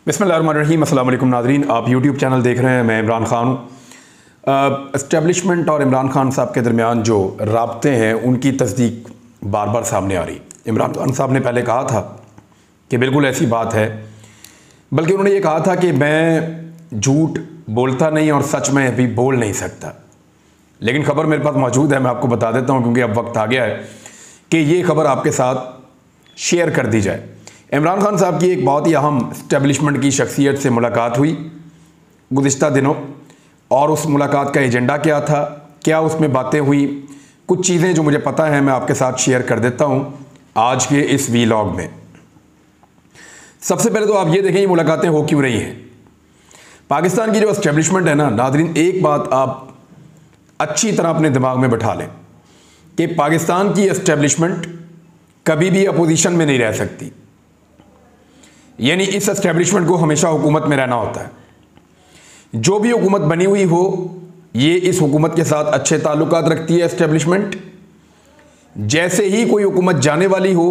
बिस्मिल्लाहिर्रहमानिर्रहीम। अस्सलाम वालेकुम नाज़रीन, आप यूट्यूब चैनल देख रहे हैं। मैं इमरान ख़ान हूँ। इस्टेब्लिशमेंट और इमरान ख़ान साहब के दरमियान जो राब्ते हैं उनकी तस्दीक बार बार सामने आ रही। इमरान ख़ान साहब ने पहले कहा था कि बिल्कुल ऐसी बात है, बल्कि उन्होंने ये कहा था कि मैं झूठ बोलता नहीं और सच में अभी बोल नहीं सकता। लेकिन ख़बर मेरे पास मौजूद है, मैं आपको बता देता हूँ क्योंकि अब वक्त आ गया है कि ये ख़बर आपके साथ शेयर कर दी जाए। इमरान ख़ान साहब की एक बहुत ही अहम इस्टेब्लिशमेंट की शख्सियत से मुलाकात हुई गुज़िश्ता दिनों, और उस मुलाकात का एजेंडा क्या था, क्या उसमें बातें हुई, कुछ चीज़ें जो मुझे पता है मैं आपके साथ शेयर कर देता हूँ आज के इस वीलॉग में। सबसे पहले तो आप ये देखें ये मुलाकातें हो क्यों रही हैं। पाकिस्तान की जो इस्टेब्लिशमेंट है ना नाज़रीन, एक बात आप अच्छी तरह अपने दिमाग में बैठा लें कि पाकिस्तान की इस्टेब्लिशमेंट कभी भी अपोजिशन में नहीं रह सकती। यानी इस एस्टेब्लिशमेंट को हमेशा हुकूमत में रहना होता है। जो भी हुकूमत बनी हुई हो, ये इस हुकूमत के साथ अच्छे ताल्लुकात रखती है एस्टेब्लिशमेंट। जैसे ही कोई हुकूमत जाने वाली हो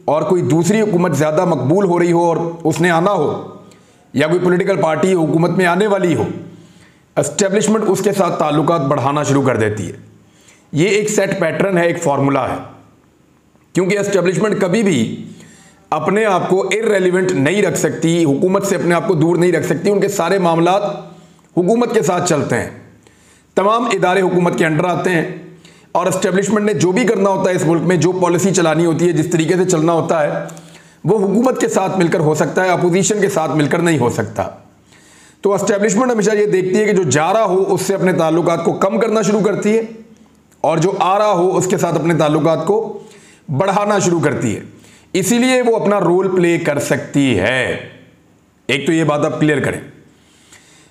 और कोई दूसरी हुकूमत ज़्यादा मकबूल हो रही हो और उसने आना हो, या कोई पॉलिटिकल पार्टी हुकूमत में आने वाली हो, एस्टेब्लिशमेंट उसके साथ ताल्लुकात बढ़ाना शुरू कर देती है। ये एक सेट पैटर्न है, एक फार्मूला है, क्योंकि एस्टेब्लिशमेंट कभी भी अपने आप को इररेलेवेंट नहीं रख सकती, हुकूमत से अपने आप को दूर नहीं रख सकती। उनके सारे मामलात हुकूमत के साथ चलते हैं, तमाम इदारे हुकूमत के अंडर आते हैं, और एस्टेब्लिशमेंट ने जो भी करना होता है इस मुल्क में, जो पॉलिसी चलानी होती है, जिस तरीके से चलना होता है, वो हुकूमत के साथ मिलकर हो सकता है, अपोजिशन के साथ मिलकर नहीं हो सकता। तो एस्टेब्लिशमेंट हमेशा ये देखती है कि जो जा रहा हो उससे अपने ताल्लुकात को कम करना शुरू करती है, और जो आ रहा हो उसके साथ अपने ताल्लुकात को बढ़ाना शुरू करती है। इसीलिए वो अपना रोल प्ले कर सकती है। एक तो ये बात आप क्लियर करें।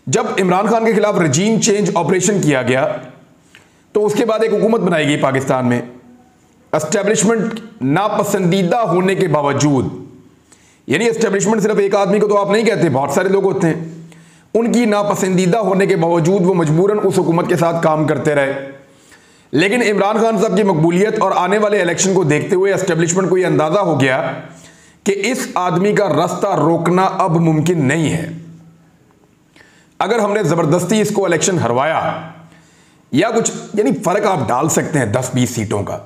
जब इमरान खान के खिलाफ रजीम चेंज ऑपरेशन किया गया तो उसके बाद एक हुकूमत बनाई गई पाकिस्तान में। एस्टेब्लिशमेंट नापसंदीदा होने के बावजूद, यानी एस्टेब्लिशमेंट सिर्फ एक आदमी को तो आप नहीं कहते, बहुत सारे लोग होते हैं, उनकी नापसंदीदा होने के बावजूद वो मजबूरन उस हुकूमत के साथ काम करते रहे। लेकिन इमरान खान साहब की मकबूलियत और आने वाले इलेक्शन को देखते हुए एस्टेब्लिशमेंट को यह अंदाजा हो गया कि इस आदमी का रास्ता रोकना अब मुमकिन नहीं है। अगर हमने जबरदस्ती इसको इलेक्शन हरवाया या कुछ, यानी फर्क आप डाल सकते हैं 10-20 सीटों का,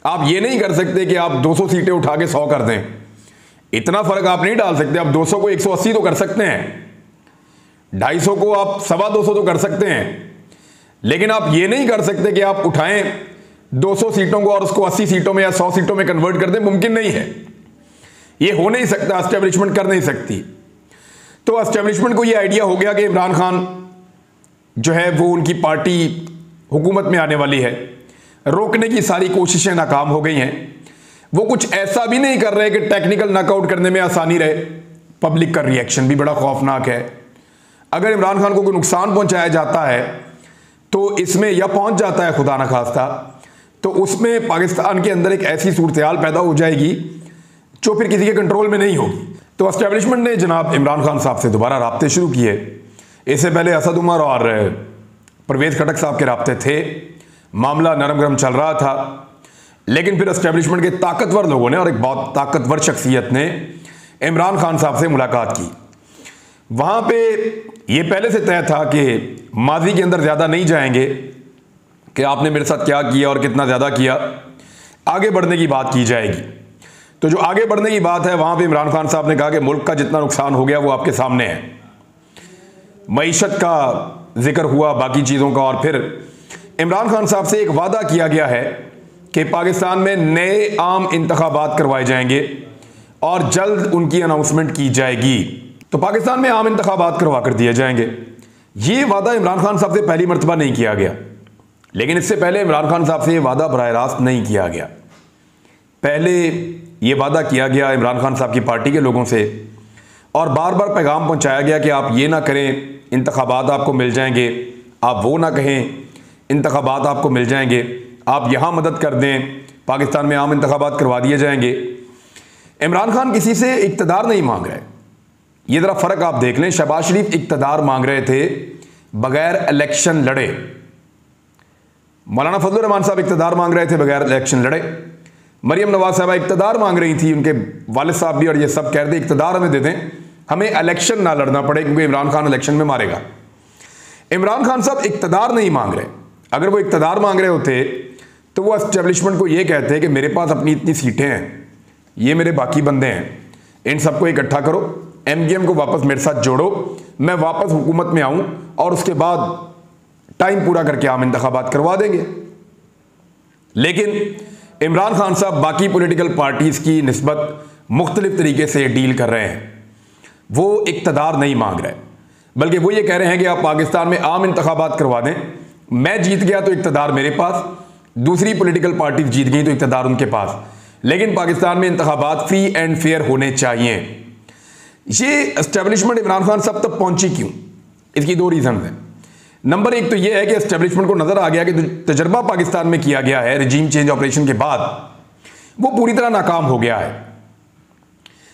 आप ये नहीं कर सकते कि आप 200 सीटें उठा के 100 कर दें। इतना फर्क आप नहीं डाल सकते। आप 200 को 180 तो कर सकते हैं, 250 को आप 225 तो कर सकते हैं, लेकिन आप ये नहीं कर सकते कि आप उठाएं 200 सीटों को और उसको 80 सीटों में या 100 सीटों में कन्वर्ट कर दें। मुमकिन नहीं है, ये हो नहीं सकता, एस्टेब्लिशमेंट कर नहीं सकती। तो एस्टेब्लिशमेंट को ये आइडिया हो गया कि इमरान खान जो है वो उनकी पार्टी हुकूमत में आने वाली है, रोकने की सारी कोशिशें नाकाम हो गई हैं। वो कुछ ऐसा भी नहीं कर रहे कि टेक्निकल नॉकआउट करने में आसानी रहे। पब्लिक का रिएक्शन भी बड़ा खौफनाक है। अगर इमरान खान को कोई नुकसान पहुंचाया जाता है तो इसमें, या पहुंच जाता है खुदा न खास्ता, तो उसमें पाकिस्तान के अंदर एक ऐसी सूरत-ए-हाल पैदा हो जाएगी जो फिर किसी के कंट्रोल में नहीं होगी। तो एस्टेब्लिशमेंट ने जनाब इमरान खान साहब से दोबारा राब्ते शुरू किए। इससे पहले असद उमर और परवेज़ खटक साहब के राब्ते थे, मामला नरम गरम चल रहा था। लेकिन फिर एस्टेब्लिशमेंट के ताकतवर लोगों ने और एक बहुत ताकतवर शख्सियत ने इमरान खान साहब से मुलाकात की। वहाँ पे ये पहले से तय था कि माजी के अंदर ज़्यादा नहीं जाएंगे कि आपने मेरे साथ क्या किया और कितना ज़्यादा किया, आगे बढ़ने की बात की जाएगी। तो जो आगे बढ़ने की बात है वहाँ पे इमरान खान साहब ने कहा कि मुल्क का जितना नुकसान हो गया वो आपके सामने है। मईशत का जिक्र हुआ, बाकी चीज़ों का, और फिर इमरान खान साहब से एक वादा किया गया है कि पाकिस्तान में नए आम इंतखाबात करवाए जाएंगे और जल्द उनकी अनाउंसमेंट की जाएगी। तो पाकिस्तान में आम इंतखाबात करवा कर दिए जाएंगे। ये वादा इमरान खान साहब से पहली मरतबा नहीं किया गया, लेकिन इससे पहले इमरान खान साहब से ये वादा बराह रास्त नहीं किया गया। पहले ये वादा किया गया इमरान खान साहब की पार्टी के लोगों से, और बार बार पैगाम पहुंचाया गया कि आप ये ना करें, इंतखाबात आपको मिल जाएंगे, आप वो ना कहें, इंतखाबात आपको मिल जाएंगे, आप यहाँ मदद कर दें, पाकिस्तान में आम इंतखाबात करवा दिए जाएंगे। इमरान खान किसी से इक़्तिदार नहीं मांग रहे। ये ज़रा फ़र्क आप देख लें। शहबाज शरीफ इक़्तिदार मांग रहे थे, बगैर इलेक्शन लड़े। मौलाना फजलुर रहमान साहब इक़्तिदार मांग रहे थे, बगैर इलेक्शन लड़े। मरियम नवाज साहबा इक़्तिदार मांग रही थी, उनके वालिद साहब भी, और ये सब कह रहे थे इक़्तिदार हमें दे दें, हमें इलेक्शन ना लड़ना पड़े, क्योंकि इमरान खान इलेक्शन में मारेगा। इमरान खान साहब इक़्तिदार नहीं मांग रहे। अगर वो इक़्तिदार मांग रहे होते तो वो एस्टेब्लिशमेंट को ये कहते हैं कि मेरे पास अपनी इतनी सीटें हैं, ये मेरे बाकी बंदे हैं, इन सबको इकट्ठा करो, एमजीएम को वापस मेरे साथ जोड़ो, मैं वापस हुकूमत में आऊं और उसके बाद टाइम पूरा करके आम इंतखाबात करवा देंगे। लेकिन इमरान खान साहब बाकी पॉलिटिकल पार्टीज की निस्बत मुख्तलिफ तरीके से डील कर रहे हैं। वो इक़्तिदार नहीं मांग रहे, बल्कि वो ये कह रहे हैं कि आप पाकिस्तान में आम इंतखाबात करवा दें, मैं जीत गया तो इक़्तिदार मेरे पास, दूसरी पॉलिटिकल पार्टीज जीत गई तो इक़्तिदार उनके पास, लेकिन पाकिस्तान में इंतखाबात फ्री एंड फेयर होने चाहिए। ये एस्टेब्लिशमेंट इमरान खान साहब तक पहुंची क्यों? इसकी दो रीज़न हैं। नंबर एक तो यह है कि एस्टेब्लिशमेंट को नजर आ गया कि तजर्बा पाकिस्तान में किया गया है रिजीम चेंज ऑपरेशन के बाद, वो पूरी तरह नाकाम हो गया है।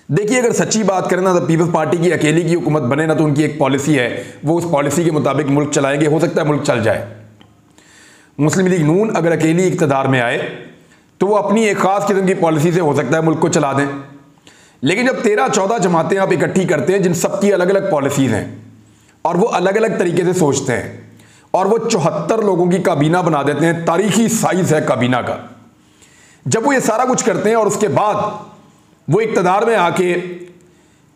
देखिए, अगर सच्ची बात करें ना तो पीपल्स पार्टी की अकेली की हुकूमत बने ना तो उनकी एक पॉलिसी है, वो उस पॉलिसी के मुताबिक मुल्क चलाएंगे, हो सकता है मुल्क चल जाए। मुस्लिम लीग नून अगर अकेली इक़्तिदार में आए तो वो अपनी एक खास किस्म की पॉलिसी से हो सकता है मुल्क को चला दें। लेकिन जब 13-14 जमातें आप इकट्ठी करते हैं जिन सबकी अलग अलग पॉलिसीज हैं और वो अलग अलग तरीके से सोचते हैं और वो 74 लोगों की काबीना बना देते हैं, तारीखी साइज है काबीना का, जब वो ये सारा कुछ करते हैं और उसके बाद वो इक़्तिदार में आके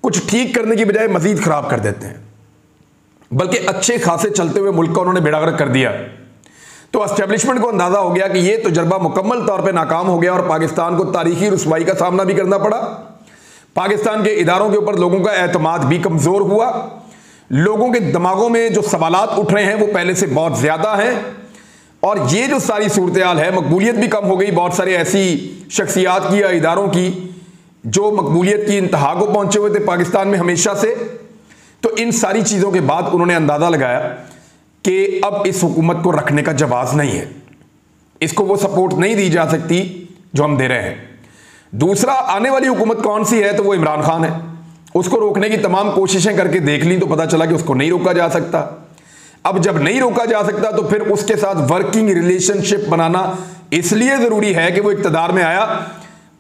कुछ ठीक करने की बजाय मजीद खराब कर देते हैं, बल्कि अच्छे खासे चलते हुए मुल्क का उन्होंने बेड़ा गर्क कर दिया, तो एस्टेब्लिशमेंट को अंदाजा हो गया कि ये तजर्बा मुकम्मल तौर पे नाकाम हो गया और पाकिस्तान को तारीखी रुसवाई का सामना भी करना पड़ा। पाकिस्तान के इदारों के ऊपर लोगों का एतमाद भी कमजोर हुआ, लोगों के दिमागों में जो सवालात उठ रहे हैं वो पहले से बहुत ज्यादा हैं, और ये जो सारी सूरत हाल है, मकबूलियत भी कम हो गई बहुत सारे ऐसी शख्सियात की या इदारों की जो मकबूलियत की इंतहा को पहुंचे हुए थे पाकिस्तान में हमेशा से। तो इन सारी चीजों के बाद उन्होंने अंदाजा लगाया कि अब इस हुकूमत को रखने का जवाब नहीं है, इसको वो सपोर्ट नहीं दी जा सकती जो हम दे रहे हैं। दूसरा, आने वाली हुकूमत कौन सी है तो वो इमरान खान है। उसको रोकने की तमाम कोशिशें करके देख ली तो पता चला कि उसको नहीं रोका जा सकता। अब जब नहीं रोका जा सकता तो फिर उसके साथ वर्किंग रिलेशनशिप बनाना इसलिए जरूरी है कि वो इक़्तिदार में आया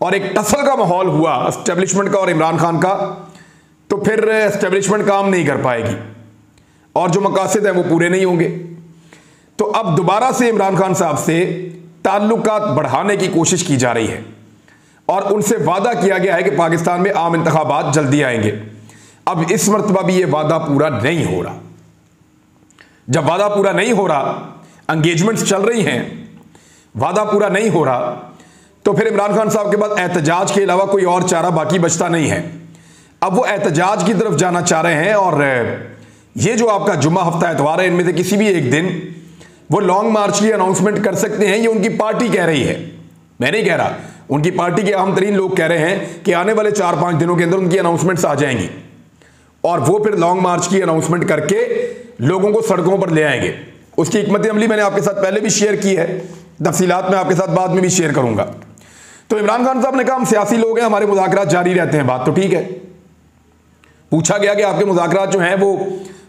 और एक टसल का माहौल हुआ एस्टेब्लिशमेंट का और इमरान खान का, तो फिर एस्टेब्लिशमेंट काम नहीं कर पाएगी और जो मकासद हैं वो पूरे नहीं होंगे। तो अब दोबारा से इमरान खान साहब से ताल्लुकात बढ़ाने की कोशिश की जा रही है और उनसे वादा किया गया है कि पाकिस्तान में आम इंतखाबात जल्दी आएंगे। अब इस मरतबा भी ये वादा पूरा नहीं हो रहा। जब वादा पूरा नहीं हो रहा, एंगेजमेंट्स चल रही हैं, वादा पूरा नहीं हो रहा, तो फिर इमरान खान साहब के बाद एहतजाज के अलावा कोई और चारा बाकी बचता नहीं है। अब वो एहतजाज की तरफ जाना चाह रहे हैं और ये जो आपका जुम्मा हफ्ता एतवार है, इनमें से किसी भी एक दिन वो लॉन्ग मार्च की अनाउंसमेंट कर सकते हैं। ये उनकी पार्टी कह रही है, मैं नहीं कह रहा। उनकी पार्टी के अहम तरीन लोग कह रहे हैं कि आने वाले 4-5 दिनों के अंदर उनकी अनाउंसमेंट्स आ जाएंगी और वो फिर लॉन्ग मार्च की अनाउंसमेंट करके लोगों को सड़कों पर ले आएंगे। उसकी हिकमत अमली मैंने आपके साथ पहले भी शेयर की है, तफसीलात में आपके साथ बाद में भी शेयर करूंगा। तो इमरान खान साहब ने कहा हम सियासी लोग हैं, हमारे मुज़ाकरात जारी रहते हैं। बात तो ठीक है। पूछा गया कि आपके मुज़ाकरात जो हैं वो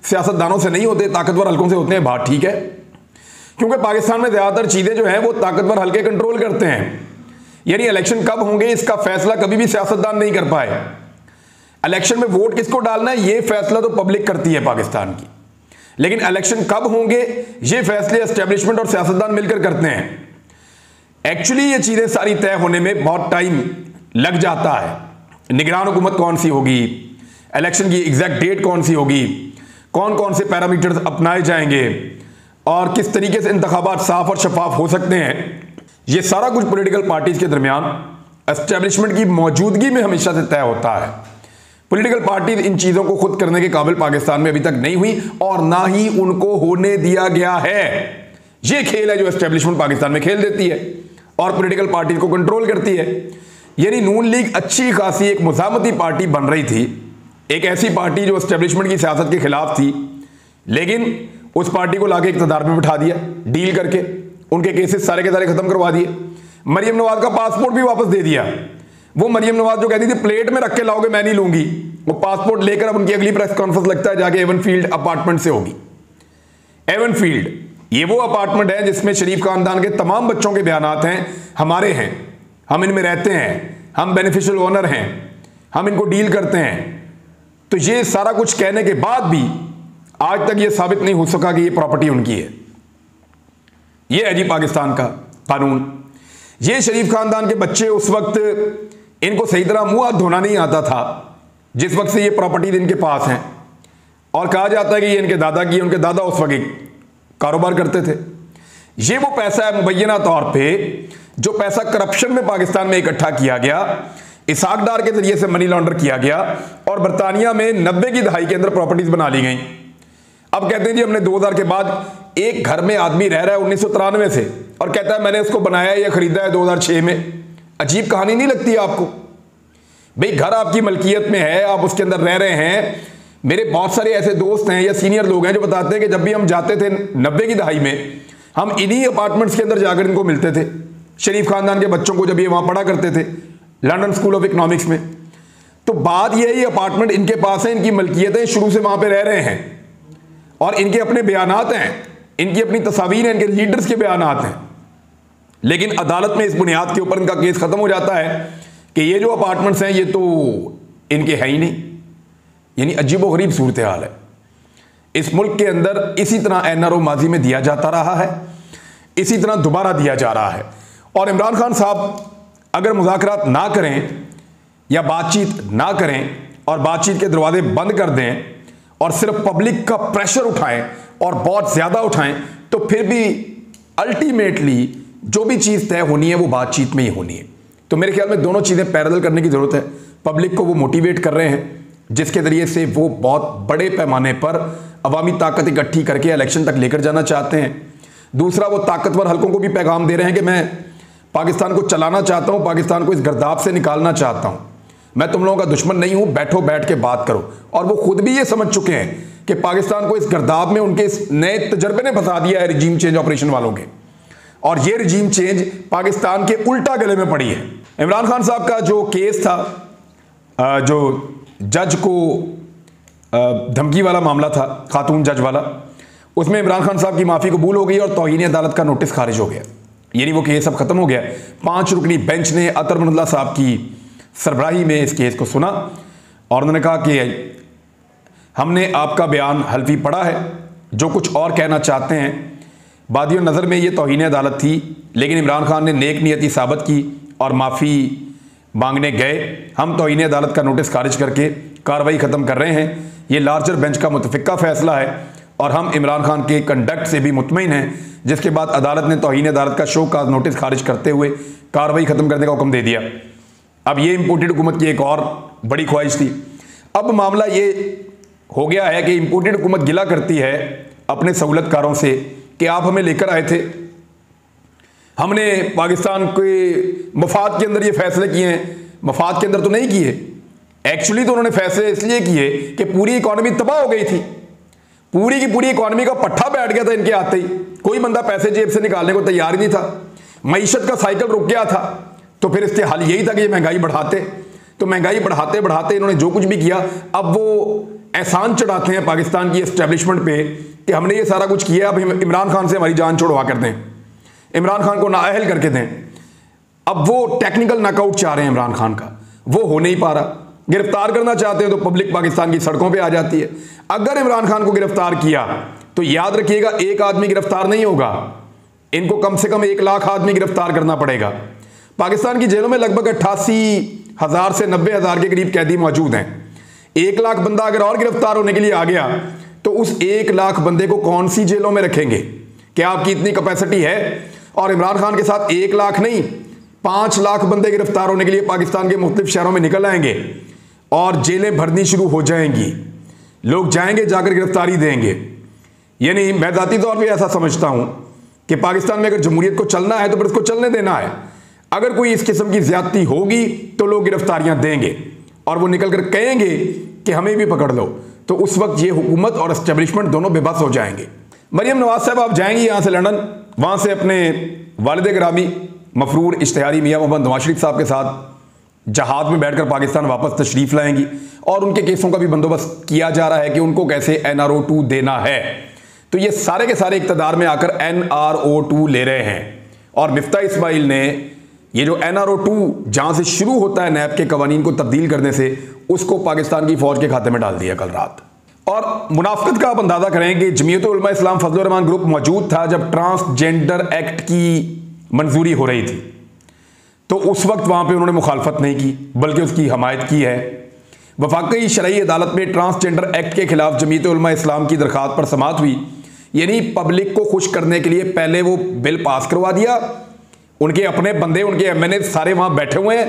सियासतदानों से नहीं होते, ताकतवर हल्कों से होते हैं। बात ठीक है, क्योंकि पाकिस्तान में ज़्यादातर चीज़ें जो हैं वो ताकतवर हल्के कंट्रोल करते हैं। यानी इलेक्शन कब होंगे इसका फैसला कभी भी सियासतदान नहीं कर पाए। इलेक्शन में वोट किसको डालना है ये फैसला तो पब्लिक करती है पाकिस्तान की, लेकिन इलेक्शन कब होंगे ये फैसले एस्टेब्लिशमेंट और सियासतदान मिलकर करते हैं। एक्चुअली ये चीज़ें सारी तय होने में बहुत टाइम लग जाता है। निगरान हुकूमत कौन सी होगी, इलेक्शन की एग्जैक्ट डेट कौन सी होगी, कौन कौन से पैरामीटर्स अपनाए जाएंगे और किस तरीके से इंतखाबात साफ और शफाफ हो सकते हैं, ये सारा कुछ पॉलिटिकल पार्टीज के दरमियान एस्टेब्लिशमेंट की मौजूदगी में हमेशा से तय होता है। पॉलिटिकल पार्टीज इन चीज़ों को खुद करने के काबिल पाकिस्तान में अभी तक नहीं हुई और ना ही उनको होने दिया गया है। ये खेल है जो एस्टेब्लिशमेंट पाकिस्तान में खेल देती है और पॉलिटिकल पार्टीज को कंट्रोल करती है। यानी नून लीग अच्छी खासी एक मुज़ामती पार्टी बन रही थी, एक ऐसी पार्टी जो एस्टेब्लिशमेंट की सियासत के खिलाफ थी, लेकिन उस पार्टी को लाके इक़्तिदार में बिठा दिया डील करके, उनके केसेस सारे के सारे खत्म करवा दिए। मरियम नवाज का पासपोर्ट भी वापस दे दिया। वो मरियम नवाज जो कहती थी प्लेट में रख के लाओगे मैं नहीं लूंगी, वो पासपोर्ट लेकर अब उनकी अगली प्रेस कॉन्फ्रेंस लगता है जाके एवन फील्ड अपार्टमेंट से होगी। एवन फील्ड ये वो अपार्टमेंट है जिसमें शरीफ खानदान के तमाम बच्चों के बयानात हैं, हमारे हैं, हम इनमें रहते हैं, हम बेनिफिशियल ओनर हैं, हम इनको डील करते हैं। तो ये सारा कुछ कहने के बाद भी आज तक ये साबित नहीं हो सका कि ये प्रॉपर्टी उनकी है। ये है जी पाकिस्तान का कानून। ये शरीफ खानदान के बच्चे उस वक्त इनको सही तरह मुंह हाथ धोना नहीं आता था जिस वक्त से ये प्रॉपर्टी इनके पास हैं, और कहा जाता है कि ये इनके दादा की, उनके दादा उस वक्त कारोबार करते थे। ये वो पैसा है मुबैना तौर पे जो पैसा करप्शन में पाकिस्तान में इकट्ठा किया गया, इसहाक डार के जरिए से मनी लॉन्डर किया गया और बरतानिया में 90 की दहाई के अंदर प्रॉपर्टीज बना ली गई। अब कहते हैं जी हमने 2000 के बाद एक घर में आदमी रह रहा है 1993 से और कहता है मैंने उसको बनाया या खरीदा है 2006 में। अजीब कहानी नहीं लगती आपको? भाई घर आपकी मलकियत में है, आप उसके अंदर रह रहे हैं। मेरे बहुत सारे ऐसे दोस्त हैं या सीनियर लोग हैं जो बताते हैं कि जब भी हम जाते थे 90 की दहाई में, हम इन्हीं अपार्टमेंट्स के अंदर जाकर इनको मिलते थे, शरीफ खानदान के बच्चों को, जब ये वहां पढ़ा करते थे लंदन स्कूल ऑफ इकोनॉमिक्स में। तो बात यह है ये अपार्टमेंट इनके पास है, इनकी मलकियतें, शुरू से वहां पे रह रहे हैं और इनके अपने बयानात हैं, इनकी अपनी तस्वीर है, इनके लीडर्स के बयानात हैं। लेकिन अदालत में इस बुनियाद के ऊपर इनका केस खत्म हो जाता है कि ये जो अपार्टमेंट्स हैं ये तो इनके है ही नहीं। यानी अजीबोगरीब सूरत हाल है इस मुल्क के अंदर। इसी तरह एनआरओ माजी में दिया जाता रहा है, इसी तरह दोबारा दिया जा रहा है। और इमरान खान साहब अगर मुज़ाकरात ना करें या बातचीत ना करें और बातचीत के दरवाजे बंद कर दें और सिर्फ पब्लिक का प्रेशर उठाएं और बहुत ज़्यादा उठाएं, तो फिर भी अल्टीमेटली जो भी चीज़ तय होनी है वो बातचीत में ही होनी है। तो मेरे ख्याल में दोनों चीज़ें पैरेलल करने की ज़रूरत है। पब्लिक को वो मोटिवेट कर रहे हैं जिसके ज़रिए से वो बहुत बड़े पैमाने पर अवामी ताकत इकट्ठी करके इलेक्शन तक लेकर जाना चाहते हैं। दूसरा, वो ताकतवर हलकों को भी पैगाम दे रहे हैं कि मैं पाकिस्तान को चलाना चाहता हूँ, पाकिस्तान को इस गर्दाब से निकालना चाहता हूँ, मैं तुम लोगों का दुश्मन नहीं हूँ, बैठो बैठ के बात करो। और वो खुद भी ये समझ चुके हैं कि पाकिस्तान को इस गर्दाब में उनके इस नए तजर्बे ने फंसा दिया है रिजीम चेंज ऑपरेशन वालों के, और ये रिजीम चेंज पाकिस्तान के उल्टा गले में पड़ी है। इमरान खान साहब का जो केस था, जो जज को धमकी वाला मामला था, खातून जज वाला, उसमें इमरान खान साहब की माफ़ी कबूल हो गई और तौहीन अदालत का नोटिस खारिज हो गया। यानी वो केस अब ख़त्म हो गया। 5 रुकनी बेंच ने अतर मनल्ला साहब की सरबराही में इस केस को सुना और उन्होंने कहा कि हमने आपका बयान हल्फी पढ़ा है, जो कुछ और कहना चाहते हैं। बादियों नज़र में ये तौहीन अदालत थी, लेकिन इमरान खान ने नेक नियति साबित की और माफ़ी मांगने गए। हम तौहीन अदालत का नोटिस खारिज करके कार्रवाई ख़त्म कर रहे हैं। ये लार्जर बेंच का मुतफ़िका फ़ैसला है और हम इमरान खान के कंडक्ट से भी मुतमईन हैं। जिसके बाद अदालत ने तौहीन अदालत का शो का नोटिस खारिज करते हुए कार्रवाई ख़त्म करने का हुक्म दे दिया। अब ये इम्पोर्टेड हुकूमत की एक और बड़ी ख्वाहिश थी। अब मामला ये हो गया है कि इम्पोर्टेड हुकूमत गिला करती है अपने सहूलतकारों से कि आप हमें लेकर आए थे, हमने पाकिस्तान के मफाद के अंदर ये फैसले किए हैं। मफाद के अंदर तो नहीं किए, एक्चुअली तो उन्होंने फैसले इसलिए किए कि पूरी इकॉनमी तबाह हो गई थी, पूरी की पूरी इकॉनमी का पट्टा बैठ गया था इनके आते ही। कोई बंदा पैसे जेब से निकालने को तैयार ही नहीं था, मईशत का साइकिल रुक गया था। तो फिर इसके हल यही था कि ये महंगाई बढ़ाते। तो महंगाई बढ़ाते बढ़ाते इन्होंने जो कुछ भी किया, अब वो एहसान चढ़ाते हैं पाकिस्तान की एस्टेब्लिशमेंट पे कि हमने ये सारा कुछ किया, अब इमरान खान से हमारी जान छुड़वा कर दें, इमरान खान को नाअहल करके दें। अब वो टेक्निकल नॉकआउट चाह रहे हैं इमरान खान का, वो हो नहीं पा रहा। गिरफ्तार करना चाहते हैं तो पब्लिक पाकिस्तान की सड़कों पे आ जाती है। अगर इमरान खान को गिरफ्तार किया तो याद रखिएगा, एक आदमी गिरफ्तार नहीं होगा, इनको कम से कम 1 लाख आदमी गिरफ्तार करना पड़ेगा। पाकिस्तान की जेलों में लगभग 88,000 से 90,000 के करीब कैदी मौजूद हैं। 1 लाख बंदा अगर और गिरफ्तार होने के लिए आ गया तो उस 1 लाख बंदे को कौन सी जेलों में रखेंगे? क्या आपकी इतनी कैपेसिटी है? और इमरान खान के साथ 1 लाख नहीं 5 लाख बंदे गिरफ्तार होने के लिए पाकिस्तान के मुख्तलिफ शहरों में निकल आएंगे और जेलें भरनी शुरू हो जाएंगी। लोग जाएंगे, जाकर गिरफ्तारी देंगे। यानी मैं ज़ाती तौर पर ऐसा समझता हूं कि पाकिस्तान में अगर जमहूरियत को चलना है तो फिर उसको चलने देना है। अगर कोई इस किस्म की ज्यादती होगी तो लोग गिरफ्तारियां देंगे और वो निकल कर कहेंगे कि हमें भी पकड़ लो, तो उस वक्त ये हुकूमत और एस्टेब्लिशमेंट दोनों बेबस हो जाएंगे। मरियम नवाज साहब आप जाएंगी यहाँ से लंदन, वहाँ से अपने वालिद गिरामी मफरूर इश्तिहारी मियाँ मोहम्मद नवाज शरीफ साहब के साथ जहाज में बैठकर पाकिस्तान वापस तशरीफ़ लाएंगी और उनके केसों का भी बंदोबस्त किया जा रहा है कि उनको कैसे NRO 2 देना है। तो ये सारे के सारे इक़्तिदार में आकर NRO 2 ले रहे हैं और मिफ्ता इस्माइल ने ये जो NRO 2 जहां से शुरू होता है नैब के कवानीन को तब्दील करने से, उसको पाकिस्तान की फौज के खाते में डाल दिया कल रात। और मुनाफिकत का आप अंदाजा करें कि जमीयत उलमा इस्लाम फजलुर रहमान ग्रुप मौजूद था जब ट्रांसजेंडर एक्ट की मंजूरी हो रही थी, तो उस वक्त वहां पे उन्होंने मुखालफत नहीं की बल्कि उसकी हमायत की है। वफाकी शरई अदालत में ट्रांसजेंडर एक्ट के खिलाफ जमीयत उलमा इस्लाम की दरखास्त पर समाअत हुई, यानी पब्लिक को खुश करने के लिए पहले वो बिल पास करवा दिया, उनके अपने बंदे, उनके MNA सारे वहां बैठे हुए हैं,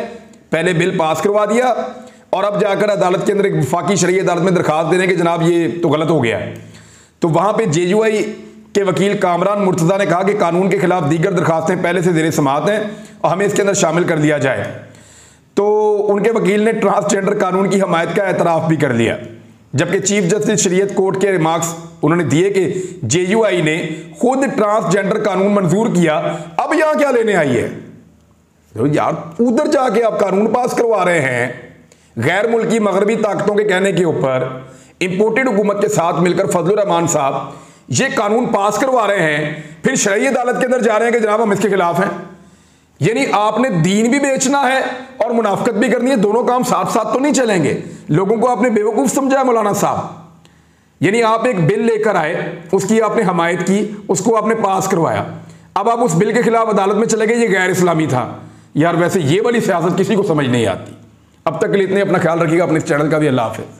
पहले बिल पास करवा दिया और अब जाकर अदालत के अंदर एक वफाकी शरई अदालत में दरखास्त देने के जनाब ये तो गलत हो गया है। तो वहां पे JUI के वकील कामरान मुर्तज़ा ने कहा कि कानून के खिलाफ दीगर दरखास्तें पहले से ज़ेरे समाअत हैं और हमें इसके अंदर शामिल कर दिया जाए। तो उनके वकील ने ट्रांसजेंडर कानून की हमायत का एतराफ़ भी कर लिया, जबकि चीफ जस्टिस शरीयत कोर्ट के रिमार्क्स उन्होंने दिए कि JUI ने खुद ट्रांसजेंडर कानून मंजूर किया, अब यहां क्या लेने आई है? तो यार उधर जाके आप कानून पास करवा रहे हैं गैर मुल्की मगरबी ताकतों के कहने के ऊपर, इंपोर्टेड हुकूमत के साथ मिलकर फजलुर रहमान साहब ये कानून पास करवा रहे हैं, फिर शरई अदालत के अंदर जा रहे हैं कि जनाब हम इसके खिलाफ हैं। यानी आपने दीन भी बेचना है और मुनाफिकत भी करनी है, दोनों काम साथ साथ तो नहीं चलेंगे। लोगों को आपने बेवकूफ समझा मौलाना साहब। यानी आप एक बिल लेकर आए, उसकी आपने हमायत की, उसको आपने पास करवाया, अब आप उस बिल के खिलाफ अदालत में चले गए, ये गैर इस्लामी था। यार वैसे ये वाली सियासत किसी को समझ नहीं आती। अब तक के लिए इतने, अपना ख्याल रखिएगा, अपने इस चैनल का भी। अल्लाह हाफ़िज़।